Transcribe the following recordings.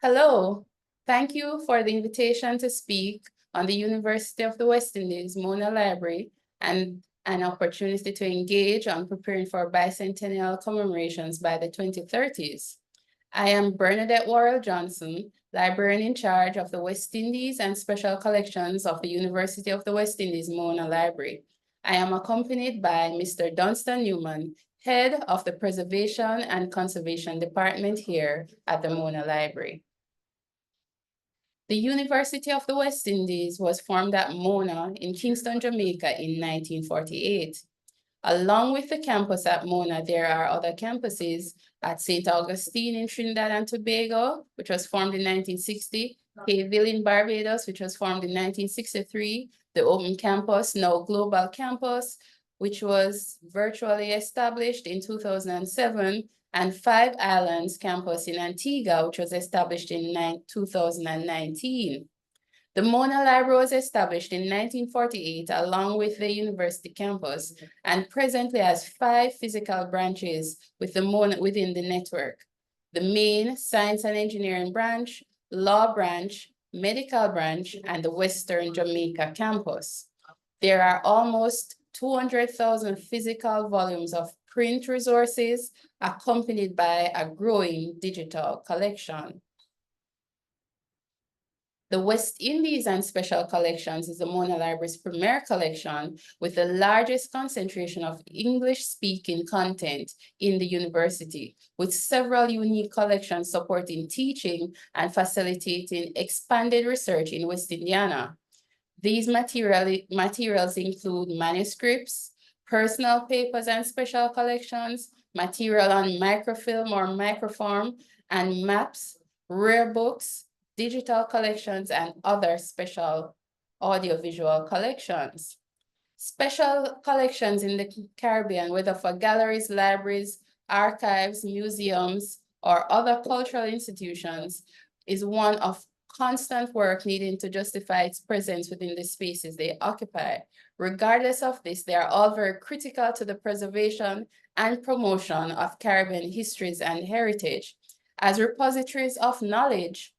Hello, thank you for the invitation to speak on the University of the West Indies Mona Library and an opportunity to engage on preparing for bicentennial commemorations by the 2030s. I am Bernadette Worrell Johnson, librarian in charge of the West Indies and Special Collections of the University of the West Indies Mona Library. I am accompanied by Mr. Dunstan Newman, head of the Preservation and Conservation Department here at the Mona Library. The University of the West Indies was formed at Mona in Kingston, Jamaica in 1948. Along with the campus at Mona, there are other campuses at St. Augustine in Trinidad and Tobago, which was formed in 1960, Hayville in Barbados, which was formed in 1963, the Open Campus, now Global Campus, which was virtually established in 2007, and Five Islands campus in Antigua, which was established in 2019. The Mona Library was established in 1948 along with the university campus and presently has 5 physical branches within the network. The main science and engineering branch, law branch, medical branch, and the Western Jamaica campus. There are almost 200,000 physical volumes of print resources accompanied by a growing digital collection. The West Indies and Special Collections is the Mona Library's premier collection with the largest concentration of English-speaking content in the university, with several unique collections supporting teaching and facilitating expanded research in West Indiana. These materials include manuscripts, personal papers and special collections, material on microfilm or microform, and maps, rare books, digital collections, and other special audiovisual collections. Special collections in the Caribbean, whether for galleries, libraries, archives, museums, or other cultural institutions, is one of constant work needing to justify its presence within the spaces they occupy. Regardless of this, they are all very critical to the preservation and promotion of Caribbean histories and heritage. As repositories of knowledge,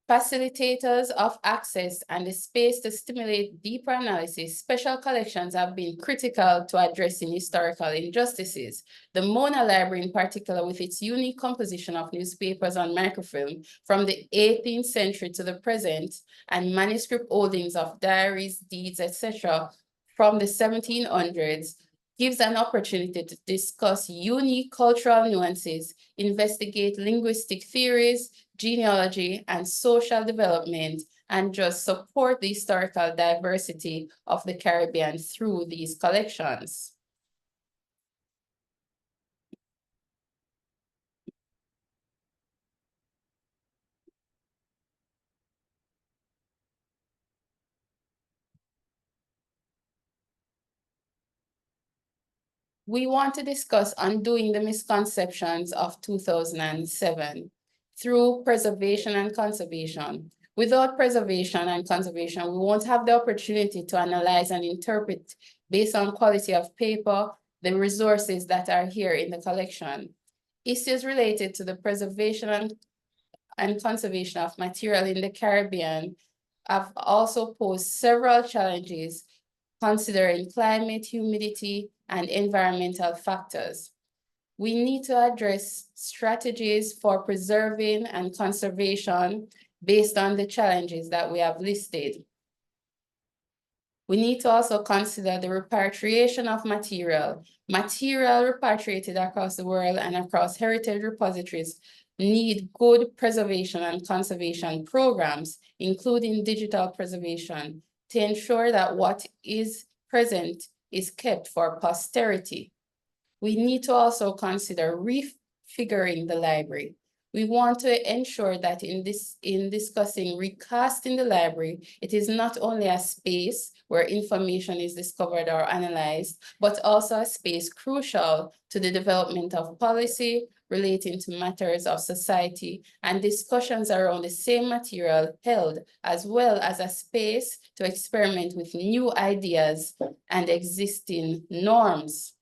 facilitators of access, and the space to stimulate deeper analysis, special collections have been critical to addressing historical injustices. The Mona Library in particular, with its unique composition of newspapers on microfilm from the 18th century to the present, and manuscript holdings of diaries, deeds, etc. from the 1700s, gives an opportunity to discuss unique cultural nuances, investigate linguistic theories, genealogy, and social development, and just support the historical diversity of the Caribbean through these collections. We want to discuss undoing the misconceptions of 2007 through preservation and conservation. Without preservation and conservation, we won't have the opportunity to analyze and interpret based on quality of paper, the resources that are here in the collection. Issues related to the preservation and conservation of material in the Caribbean have also posed several challenges considering climate, humidity, and environmental factors. We need to address strategies for preserving and conservation based on the challenges that we have listed. We need to also consider the repatriation of material. Material repatriated across the world and across heritage repositories need good preservation and conservation programs, including digital preservation, to ensure that what is present is kept for posterity. We need to also consider refiguring the library. We want to ensure that in discussing recasting the library, it is not only a space where information is discovered or analyzed, but also a space crucial to the development of policy relating to matters of society and discussions around the same material held, as well as a space to experiment with new ideas and existing norms.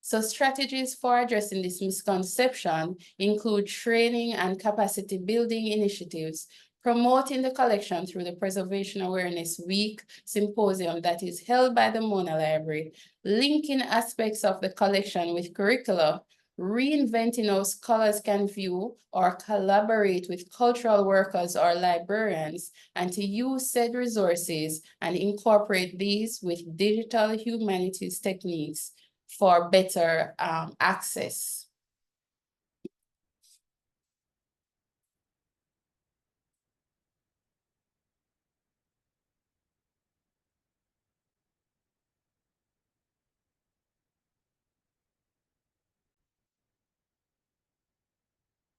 So strategies for addressing this misconception include training and capacity building initiatives, promoting the collection through the Preservation Awareness Week symposium that is held by the Mona Library, linking aspects of the collection with curricula, reinventing how scholars can view or collaborate with cultural workers or librarians, and to use said resources and incorporate these with digital humanities techniques for better access.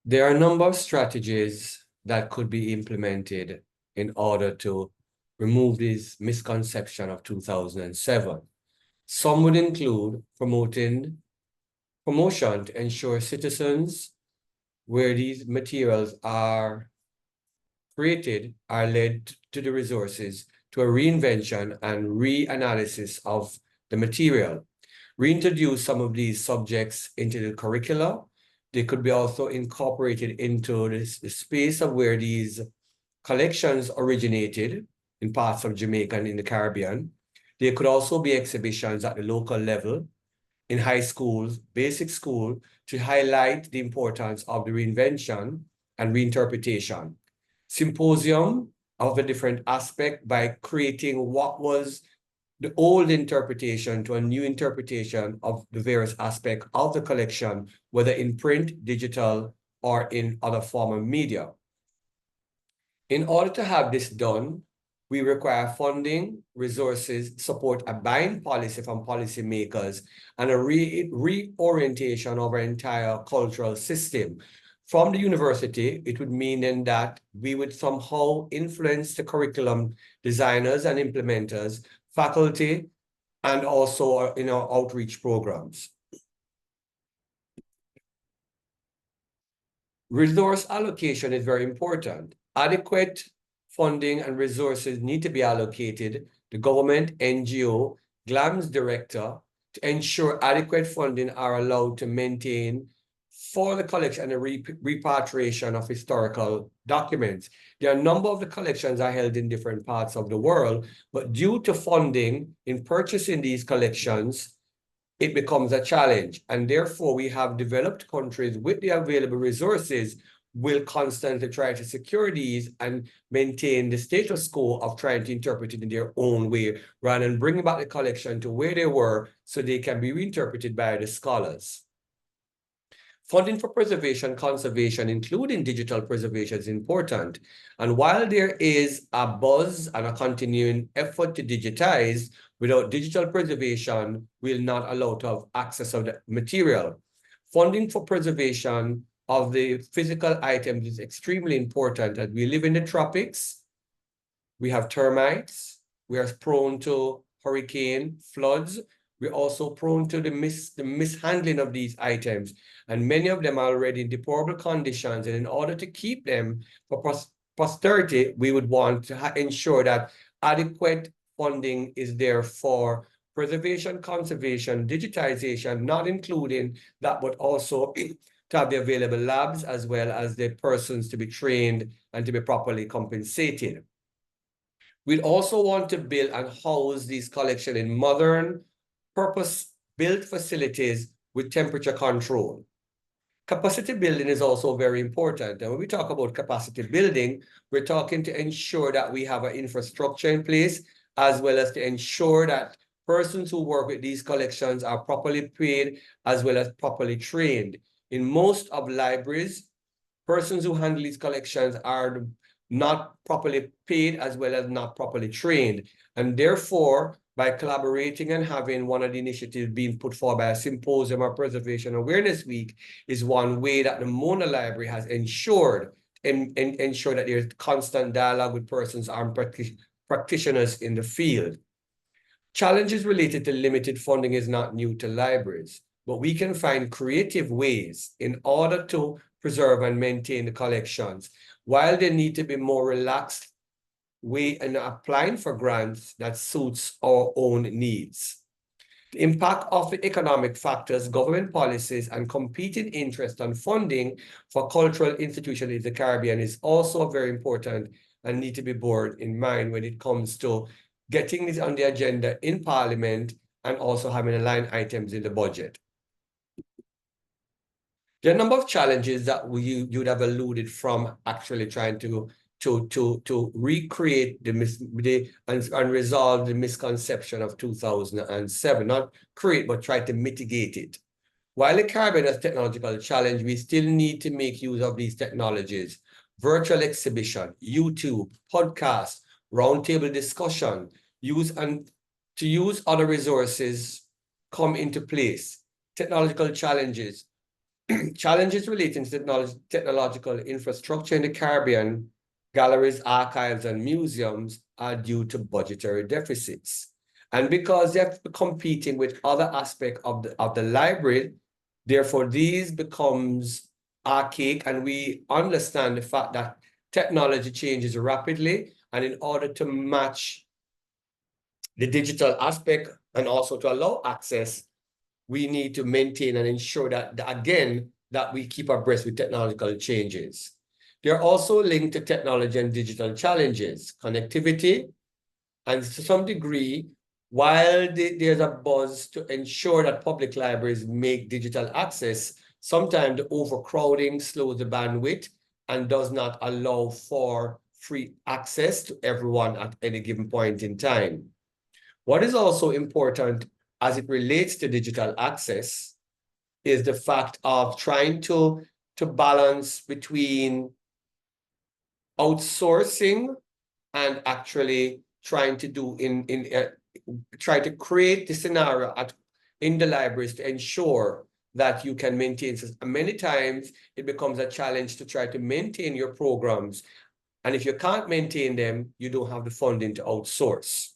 There are a number of strategies that could be implemented in order to remove this misconception of 2007. Some would include promotion to ensure citizens where these materials are created are led to the resources to a reinvention and reanalysis of the material. Reintroduce some of these subjects into the curricula. They could be also incorporated into the space of where these collections originated in parts of Jamaica and in the Caribbean. There could also be exhibitions at the local level in high schools, basic school, to highlight the importance of the reinvention and reinterpretation. Symposium of a different aspect by creating what was the old interpretation to a new interpretation of the various aspects of the collection, whether in print, digital, or in other form of media. In order to have this done, we require funding, resources, support, a buying policy from policymakers, and a reorientation of our entire cultural system. From the university, it would mean then that we would somehow influence the curriculum designers and implementers, faculty, and also in our outreach programs. Resource allocation is very important. Adequate funding and resources need to be allocated. The government, NGO, GLAM's director, to ensure adequate funding are allowed to maintain for the collection and repatriation of historical documents. There are a number of the collections are held in different parts of the world, but due to funding in purchasing these collections, it becomes a challenge. And therefore, we have developed countries with the available resources will constantly try to secure these and maintain the status quo of trying to interpret it in their own way, rather than bringing back the collection to where they were so they can be reinterpreted by the scholars. Funding for preservation, conservation, including digital preservation, is important. And while there is a buzz and a continuing effort to digitize, without digital preservation, we'll not allow to have access of the material. Funding for preservation of the physical items is extremely important. As we live in the tropics, we have termites, we are prone to hurricane, floods, we're also prone to the mishandling of these items. And many of them are already in deplorable conditions. And in order to keep them for posterity, we would want to ensure that adequate funding is there for preservation, conservation, digitization, not including that, but also to have the available labs as well as the persons to be trained and to be properly compensated. We'd also want to build and house these collections in modern, purpose-built facilities with temperature control. Capacity building is also very important. And when we talk about capacity building, we're talking to ensure that we have an infrastructure in place, as well as to ensure that persons who work with these collections are properly paid, as well as properly trained. In most of libraries, persons who handle these collections are not properly paid, as well as not properly trained. And therefore, by collaborating and having one of the initiatives being put forward by a symposium or Preservation Awareness Week is one way that the Mona Library has ensured and ensure that there's constant dialogue with persons and practitioners in the field. Challenges related to limited funding is not new to libraries, but we can find creative ways in order to preserve and maintain the collections, while they need to be more relaxed way in applying for grants that suits our own needs. The impact of the economic factors, government policies, and competing interest on funding for cultural institutions in the Caribbean is also very important and need to be borne in mind when it comes to getting this on the agenda in Parliament and also having line items in the budget. There are a number of challenges that you'd have alluded from actually trying to recreate and resolve the misconception of 2007, not create, but try to mitigate it. While the Caribbean has technological challenge, we still need to make use of these technologies. Virtual exhibition, YouTube, podcast, roundtable discussion, to use other resources come into place. Technological challenges. Challenges relating to technological infrastructure in the Caribbean, galleries, archives, and museums are due to budgetary deficits. And because they're competing with other aspects of the library, therefore these becomes archaic, and we understand the fact that technology changes rapidly, and in order to match the digital aspect and also to allow access, we need to maintain and ensure that, again, that we keep abreast with technological changes. They're also linked to technology and digital challenges, connectivity, and to some degree, while there's a buzz to ensure that public libraries make digital access, sometimes the overcrowding slows the bandwidth and does not allow for free access to everyone at any given point in time. What is also important as it relates to digital access is the fact of trying to balance between outsourcing and actually trying to do try to create the scenario in the libraries to ensure that you can maintain. Many times it becomes a challenge to try to maintain your programs, and if you can't maintain them, you don't have the funding to outsource.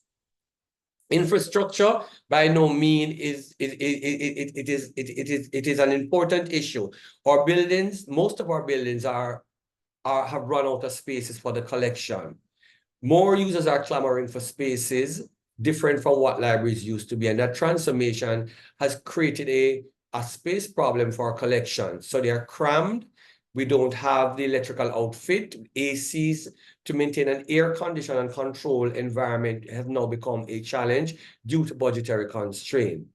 Infrastructure, by no means, it is an important issue. Our buildings, most of our buildings have run out of spaces for the collection. More users are clamoring for spaces different from what libraries used to be, and that transformation has created a space problem for our collection. So they are crammed. We don't have the electrical outfit, ACs, to maintain an air-conditioned and controlled environment has now become a challenge due to budgetary constraint.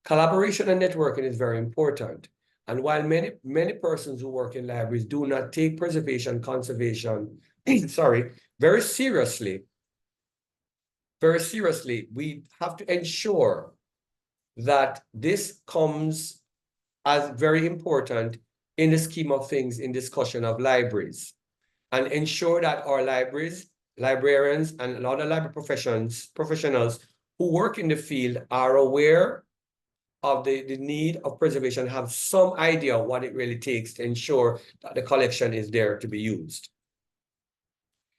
Collaboration and networking is very important. And while many persons who work in libraries do not take preservation, conservation, very seriously, we have to ensure that this comes as very important in the scheme of things in discussion of libraries, and ensure that our librarians, and other library professionals who work in the field are aware of the need of preservation, have some idea of what it really takes to ensure that the collection is there to be used.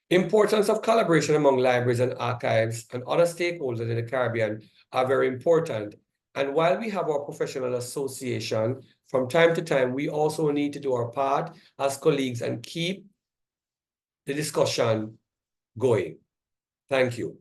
Importance of collaboration among libraries and archives and other stakeholders in the Caribbean are very important. And while we have our professional association, from time to time, we also need to do our part as colleagues and keep the discussion going. Thank you.